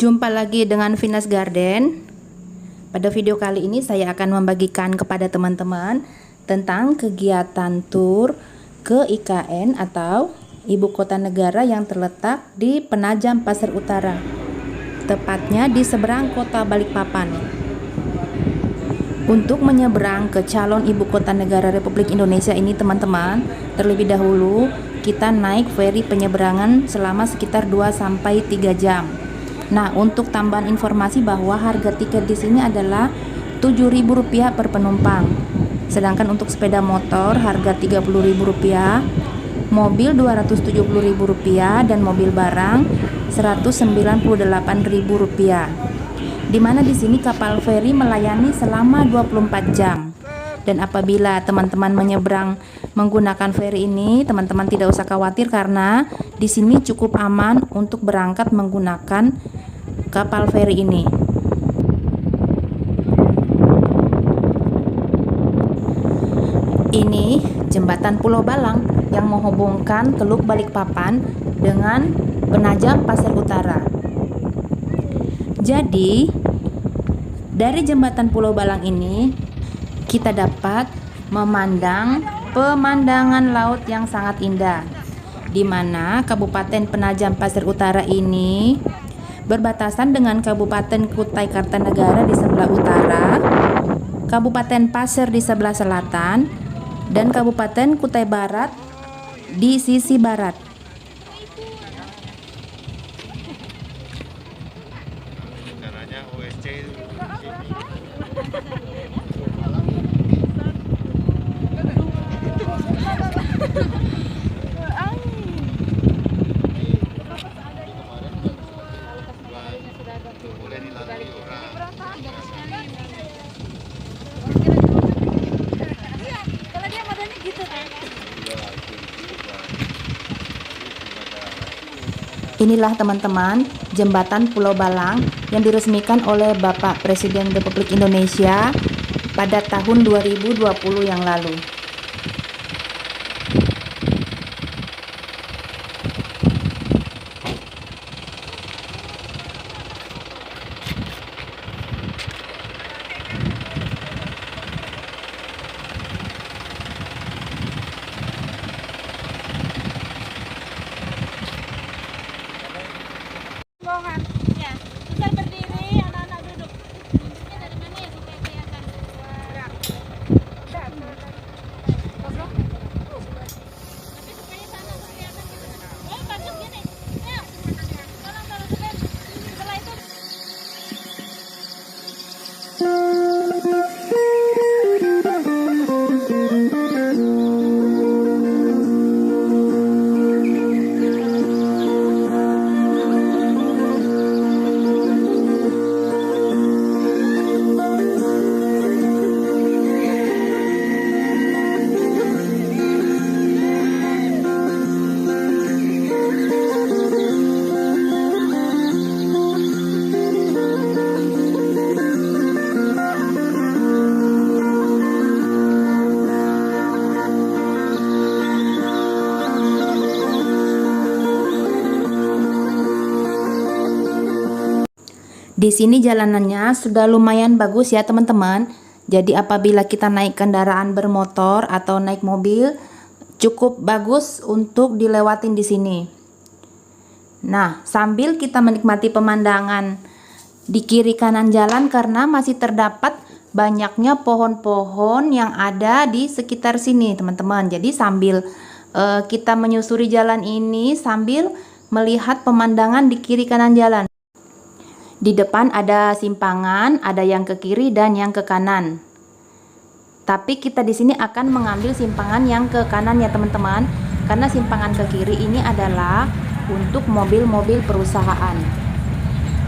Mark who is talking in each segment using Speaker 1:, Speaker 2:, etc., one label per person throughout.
Speaker 1: Jumpa lagi dengan Venus Garden. Pada video kali ini saya akan membagikan kepada teman-teman tentang kegiatan tur ke IKN atau Ibu Kota Negara yang terletak di Penajam Pasir Utara, tepatnya di seberang kota Balikpapan. Untuk menyeberang ke calon Ibu Kota Negara Republik Indonesia ini teman-teman, terlebih dahulu kita naik feri penyeberangan selama sekitar 2-3 jam. Nah, untuk tambahan informasi bahwa harga tiket di sini adalah Rp7.000 per penumpang. Sedangkan untuk sepeda motor harga Rp30.000, mobil Rp270.000 dan mobil barang Rp198.000. Di mana di sini kapal feri melayani selama 24 jam. Dan apabila teman-teman menyeberang menggunakan feri ini, teman-teman tidak usah khawatir karena di sini cukup aman untuk berangkat menggunakan kapal feri ini. Ini jembatan Pulau Balang yang menghubungkan Teluk Balikpapan dengan Penajam Pasir Utara. Jadi, dari jembatan Pulau Balang ini kita dapat memandang pemandangan laut yang sangat indah, di mana Kabupaten Penajam Pasir Utara ini berbatasan dengan Kabupaten Kutai Kartanegara di sebelah utara, Kabupaten Pasir di sebelah selatan, dan Kabupaten Kutai Barat di sisi barat. Inilah teman-teman jembatan Pulau Balang yang diresmikan oleh Bapak Presiden Republik Indonesia pada tahun 2020 yang lalu.
Speaker 2: Ya, bisa berdiri, anak-anak duduk. Ini dari mana ya supaya kelihatan? Tapi supaya sana kelihatan gitu. Oh, bagus gini. Ya, tolong taruh setelah itu.
Speaker 1: Di sini jalanannya sudah lumayan bagus ya teman-teman. Jadi apabila kita naik kendaraan bermotor atau naik mobil, cukup bagus untuk dilewatin di sini. Nah, sambil kita menikmati pemandangan di kiri kanan jalan karena masih terdapat banyaknya pohon-pohon yang ada di sekitar sini teman-teman. Jadi sambil kita menyusuri jalan ini sambil melihat pemandangan di kiri kanan jalan. Di depan ada simpangan, ada yang ke kiri dan yang ke kanan. Tapi kita di sini akan mengambil simpangan yang ke kanan ya teman-teman, karena simpangan ke kiri ini adalah untuk mobil-mobil perusahaan.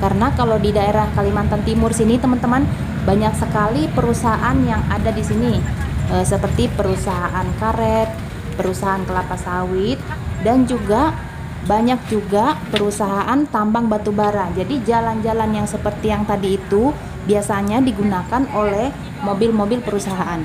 Speaker 1: Karena kalau di daerah Kalimantan Timur sini teman-teman, banyak sekali perusahaan yang ada di sini, seperti perusahaan karet, perusahaan kelapa sawit, dan juga banyak juga perusahaan tambang batu bara. Jadi jalan-jalan yang seperti yang tadi itu biasanya digunakan oleh mobil-mobil perusahaan.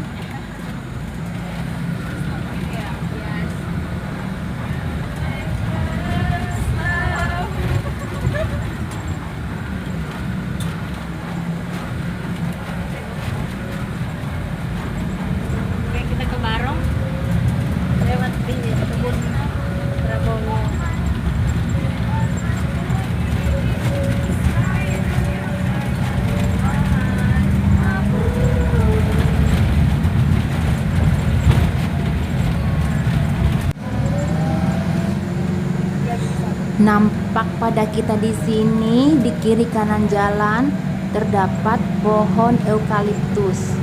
Speaker 1: Nampak pada kita di sini di kiri kanan jalan terdapat pohon eukaliptus.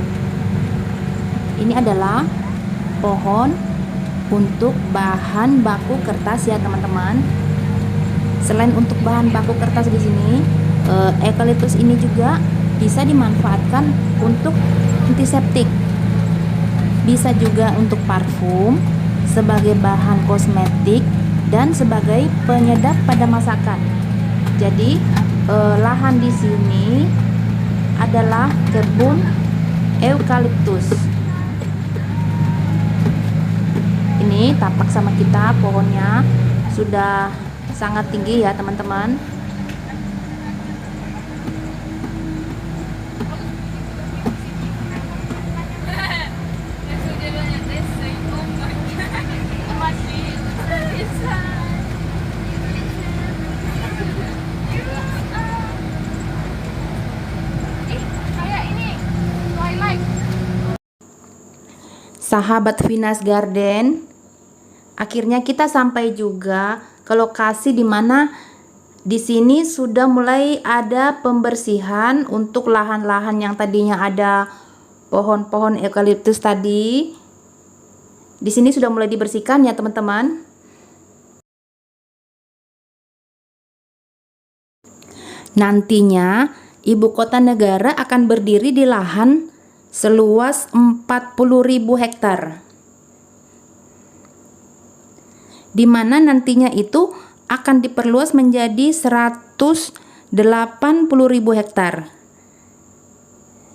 Speaker 1: Ini adalah pohon untuk bahan baku kertas ya teman-teman. Selain untuk bahan baku kertas di sini, eukaliptus ini juga bisa dimanfaatkan untuk antiseptik. Bisa juga untuk parfum, sebagai bahan kosmetik, dan sebagai penyedap pada masakan. Jadi lahan di sini adalah kebun eukaliptus. Ini tampak sama kita pohonnya sudah sangat tinggi ya teman-teman. Sahabat Venus Garden, akhirnya kita sampai juga ke lokasi di mana di sini sudah mulai ada pembersihan untuk lahan-lahan yang tadinya ada pohon-pohon eukaliptus tadi. Di sini sudah mulai dibersihkan ya teman-teman. Nantinya ibu kota negara akan berdiri di lahan seluas 40.000 hektar, di mana nantinya itu akan diperluas menjadi 180.000 hektar.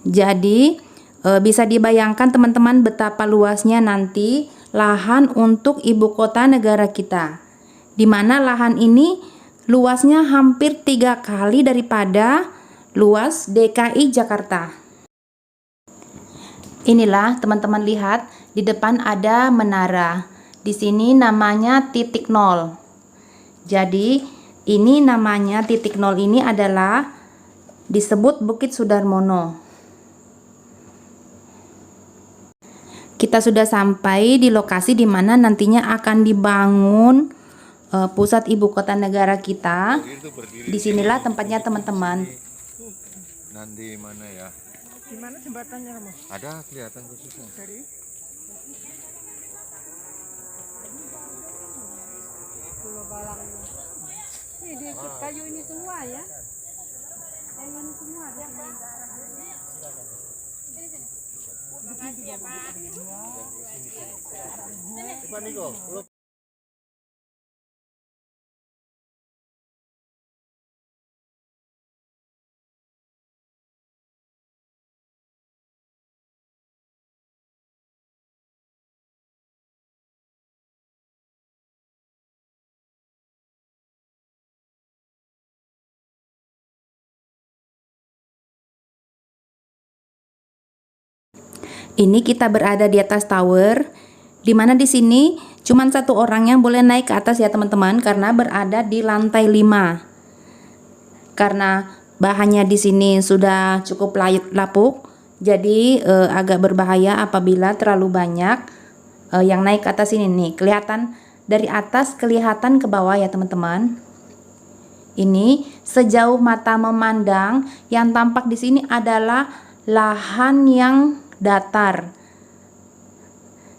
Speaker 1: Jadi bisa dibayangkan teman-teman betapa luasnya nanti lahan untuk ibu kota negara kita, di mana lahan ini luasnya hampir 3 kali daripada luas DKI Jakarta. Inilah teman-teman, lihat di depan ada menara. Di sini namanya titik nol. Jadi ini namanya titik nol ini adalah disebut Bukit Sudarmono. Kita sudah sampai di lokasi di mana nantinya akan dibangun pusat ibu kota negara kita. Disinilah tempatnya teman-teman.
Speaker 3: Nanti mana ya?
Speaker 4: Di mana jembatannya kamu?
Speaker 3: Ada kelihatan khususnya.
Speaker 4: Dari Pulau Balangnya. Ini di kayu ini semua ya. Kayu ini semua ada.
Speaker 3: Coba Niko,
Speaker 1: Ini kita berada di atas tower, di mana di sini cuma satu orang yang boleh naik ke atas ya teman-teman, karena berada di lantai 5. Karena bahannya di sini sudah cukup lapuk, jadi agak berbahaya apabila terlalu banyak yang naik ke atas ini nih. Kelihatan dari atas, kelihatan ke bawah ya teman-teman. Ini sejauh mata memandang yang tampak di sini adalah lahan yang datar.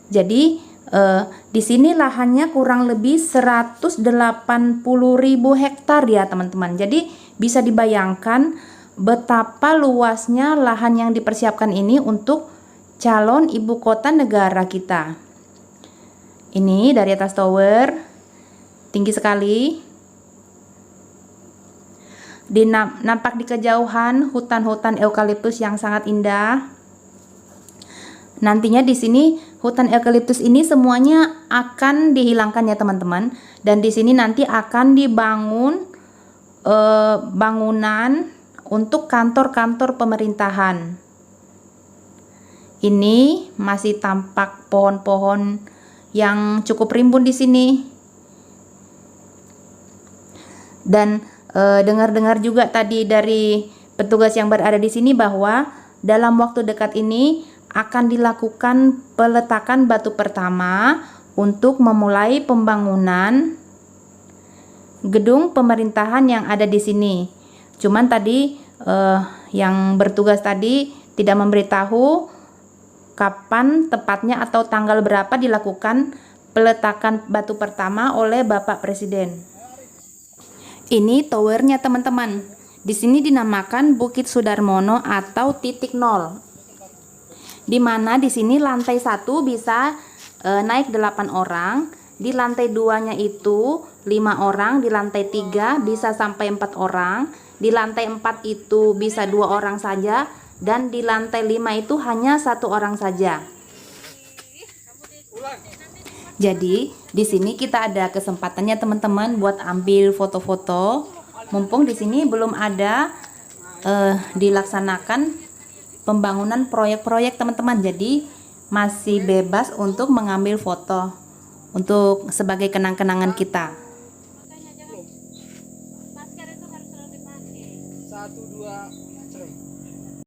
Speaker 1: Jadi di sini lahannya kurang lebih 180.000 hektar ya teman-teman. Jadi bisa dibayangkan betapa luasnya lahan yang dipersiapkan ini untuk calon ibu kota negara kita. Ini dari atas tower, tinggi sekali. Nampak di kejauhan hutan-hutan eukaliptus yang sangat indah. Nantinya di sini hutan eukaliptus ini semuanya akan dihilangkan ya teman-teman, dan di sini nanti akan dibangun bangunan untuk kantor-kantor pemerintahan. Ini masih tampak pohon-pohon yang cukup rimbun di sini. Dan dengar-dengar juga tadi dari petugas yang berada di sini bahwa dalam waktu dekat ini akan dilakukan peletakan batu pertama untuk memulai pembangunan gedung pemerintahan yang ada di sini. Cuman tadi yang bertugas tadi tidak memberitahu kapan tepatnya atau tanggal berapa dilakukan peletakan batu pertama oleh Bapak Presiden. Ini towernya teman-teman. Di sini dinamakan Bukit Sudarmono atau titik nol. Di mana di sini lantai 1 bisa naik 8 orang, di lantai 2-nya itu 5 orang, di lantai 3 bisa sampai 4 orang, di lantai 4 itu bisa 2 orang saja, dan di lantai 5 itu hanya 1 orang saja. Jadi di sini kita ada kesempatannya teman-teman buat ambil foto-foto. Mumpung di sini belum ada dilaksanakan pembangunan proyek-proyek teman-teman, jadi masih bebas untuk mengambil foto untuk sebagai kenang-kenangan kita.
Speaker 2: Masker itu harus selalu dipakai.
Speaker 4: 1, 2, 3.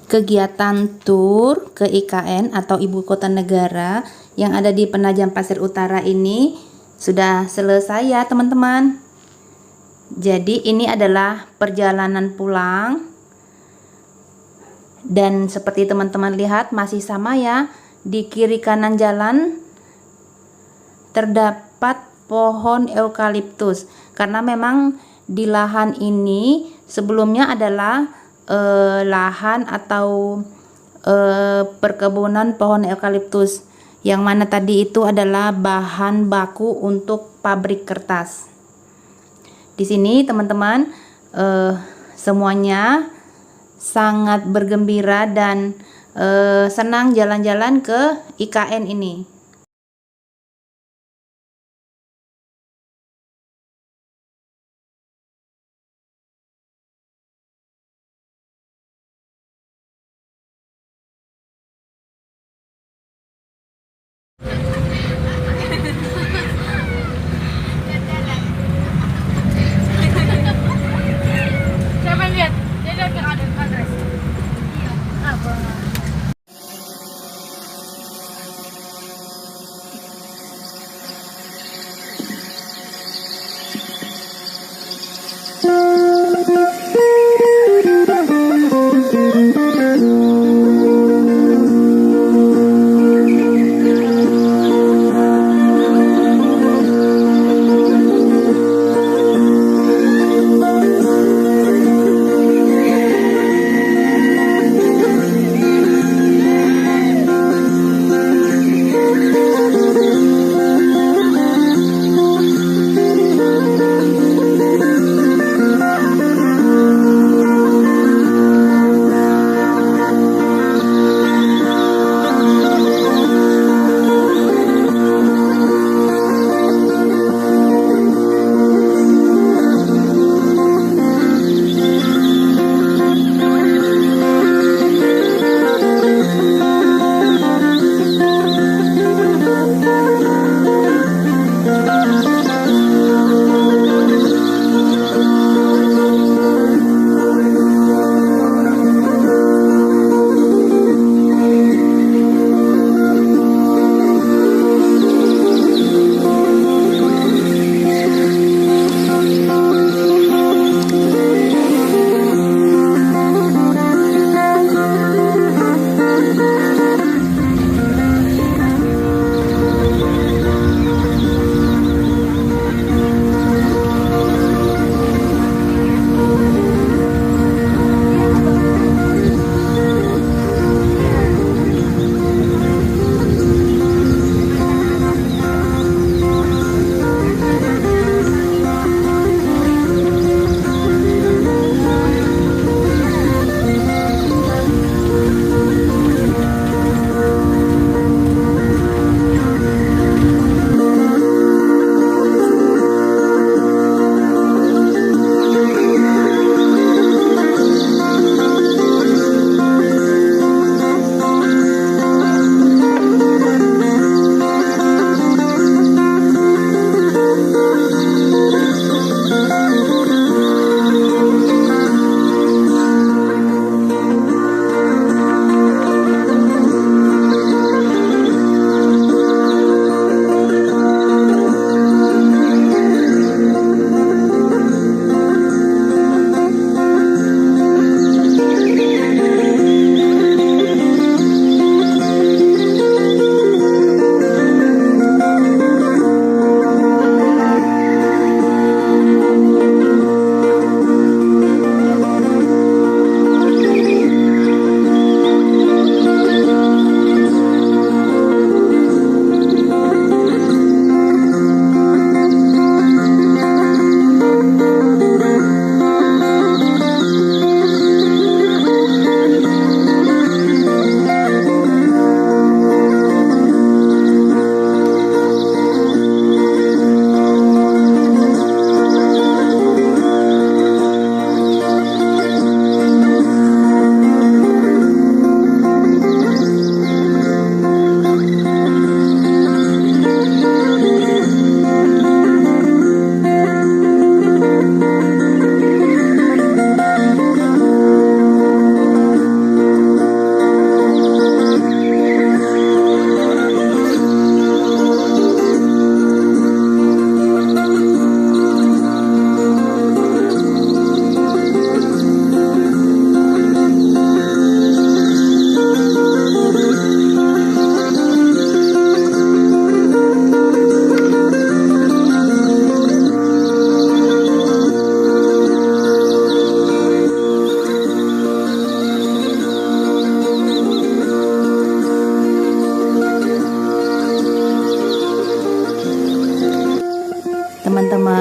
Speaker 1: Kegiatan tur ke IKN atau Ibu Kota Negara yang ada di Penajam Pasir Utara ini sudah selesai ya teman-teman. Jadi ini adalah perjalanan pulang, dan seperti teman-teman lihat masih sama ya, di kiri kanan jalan terdapat pohon eukaliptus, karena memang di lahan ini sebelumnya adalah lahan atau perkebunan pohon eukaliptus, yang mana tadi itu adalah bahan baku untuk pabrik kertas. Di sini teman-teman semuanya sangat bergembira dan senang jalan-jalan ke IKN ini.
Speaker 2: Siapa yang lihat? Dia lihat ke adres. Iya. Apa?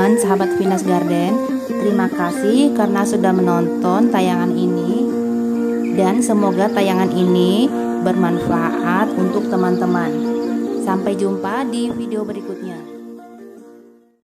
Speaker 1: teman-teman sahabat Venus Garden, terima kasih karena sudah menonton tayangan ini, dan semoga tayangan ini bermanfaat untuk teman-teman. Sampai jumpa di video berikutnya.